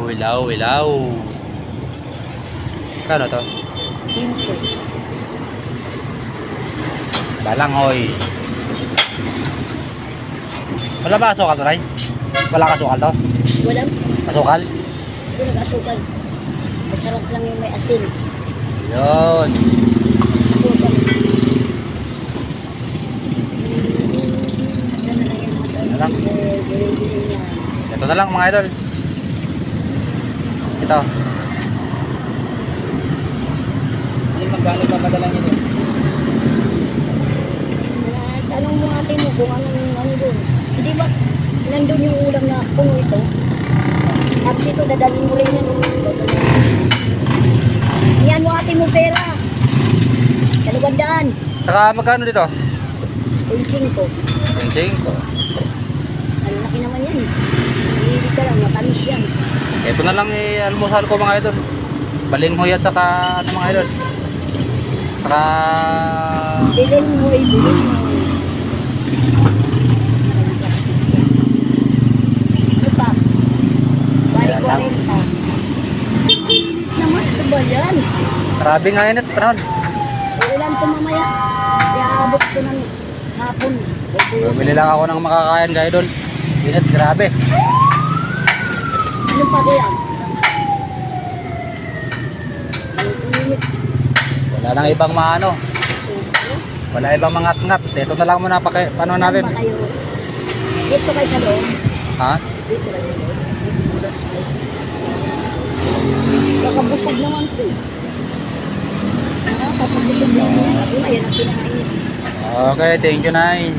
ilaw, ilaw. Kano to? 15. Balangoy. Wala ba asukal to, Ray? Wala kasukal to? Walang. Asukal? Hindi nag-asukal. Masarap lang yung may asin. Yun. Asukal. Ano lang? Ito na lang mga idol. Ito. Magkano pa madala nyo doon? Tanong mo ate mo kung ano doon. Hindi ba nandun yung ulam na puno ito? At dito dadalhin mo rin yan. Yan mo ate mo pera. 200. Saka magkano dito? 25. Sing ko. Ang laki naman yan. Hindi ka lang, matamis yan. Ito na lang almusal ko mga idol. Balinghoy at saka ano mga idol. Saka Bilhin mo eh, bilhin mo. Ito pa. Balik Ayan ko lang. rin pa. Naman, ito ba yan? grabe nga init, panahon. Uulan ko mamaya. Kaya abot ko ng hapon. Bumili lang ako ng makakain kaya idol. Init, grabe. Ano pa ko yan? Init. Wala nang ibang maano. Wala ibang mangat-ngat. Ito na lang muna paano natin. Saan ba kayo? Dito kayo sa loob. Ha? Dito kayo sa loob. Kakabukog naman ito. Kakabukog naman. Ayun, ayan ang kinain. Okay, thank you, Nay.